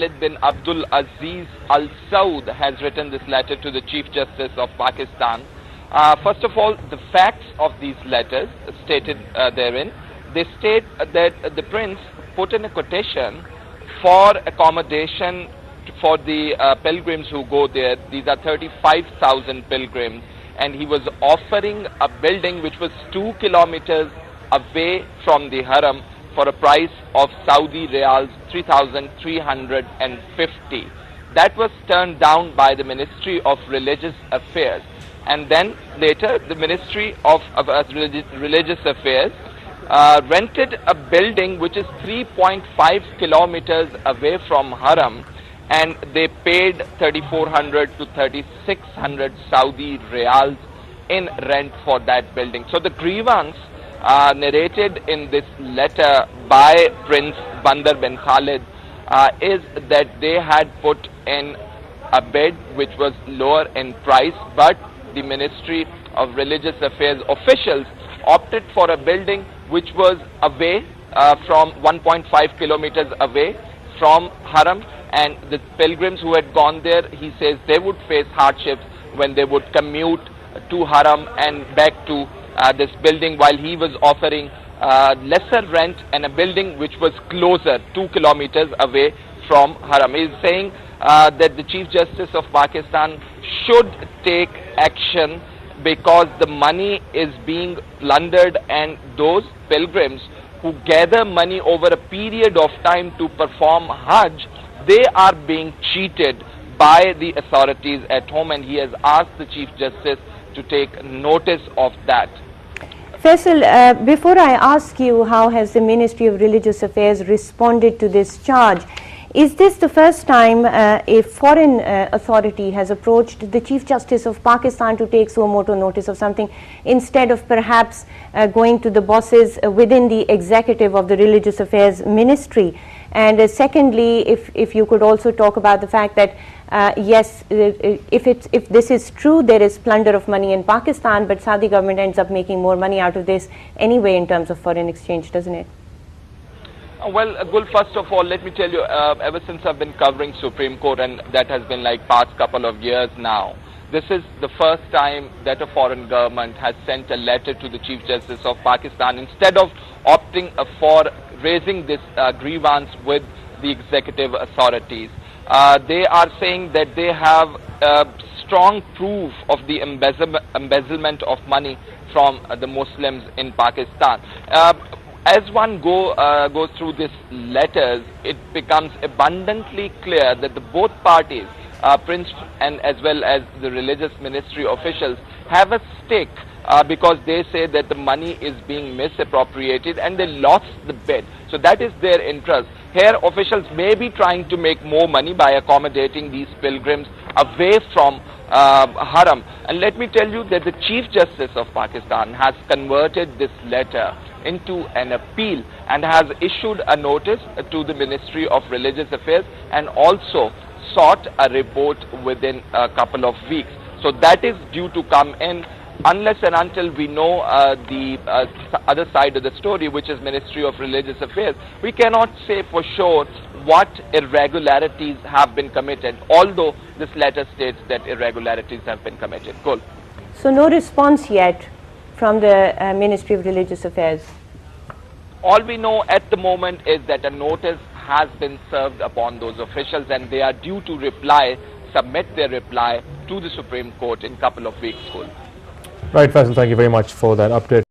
Khalid bin Abdul Aziz Al-Saud has written this letter to the Chief Justice of Pakistan. First of all, the facts of these letters stated therein, they state that the prince put in a quotation for accommodation for the pilgrims who go there. These are 35,000 pilgrims, and he was offering a building which was 2 kilometers away from the haram for a price of Saudi Riyals 3,350. That was turned down by the Ministry of Religious Affairs, and then later the Ministry of Religious Affairs rented a building which is 3.5 kilometers away from haram, and they paid 3,400 to 3,600 Saudi Riyals in rent for that building. So the grievance narrated in this letter by Prince Bandar bin Khalid is that they had put in a bid which was lower in price, but the Ministry of Religious Affairs officials opted for a building which was away from 1.5 kilometers away from haram, and the pilgrims who had gone there, he says, they would face hardships when they would commute to haram and back to this building, while he was offering lesser rent and a building which was closer, 2 kilometers away from haram. He is saying that the Chief Justice of Pakistan should take action because the money is being plundered, and those pilgrims who gather money over a period of time to perform Hajj, they are being cheated by the authorities at home, and he has asked the Chief Justice to take notice of that. Faisal, before I ask you, how has the Ministry of Religious Affairs responded to this charge? Is this the first time a foreign authority has approached the Chief Justice of Pakistan to take suo motu notice of something, instead of perhaps going to the bosses within the executive of the Religious Affairs Ministry? And secondly, if you could also talk about the fact that yes, if this is true, there is plunder of money in Pakistan, but Saudi government ends up making more money out of this anyway in terms of foreign exchange, doesn't it? Well, Gul, first of all, let me tell you, ever since I've been covering Supreme Court, and that has been like past couple of years now, this is the first time that a foreign government has sent a letter to the Chief Justice of Pakistan instead of opting for raising this grievance with the executive authorities. They are saying that they have strong proof of the embezzlement of money from the Muslims in Pakistan. As one goes through these letters, it becomes abundantly clear that both parties, Prince and as well as the religious ministry officials, have a stake because they say that the money is being misappropriated and they lost the bid. So that is their interest. Here officials may be trying to make more money by accommodating these pilgrims away from haram. And let me tell you that the Chief Justice of Pakistan has converted this letter into an appeal and has issued a notice to the Ministry of Religious Affairs and also sought a report within a couple of weeks. So that is due to come in. Unless and until we know the other side of the story, which is Ministry of Religious Affairs, we cannot say for sure what irregularities have been committed, although this letter states that irregularities have been committed. Cool. So no response yet from the Ministry of Religious Affairs? All we know at the moment is that a notice has been served upon those officials, and they are due to submit their reply to the Supreme Court in a couple of weeks. Cool. Right, Faisal, thank you very much for that update.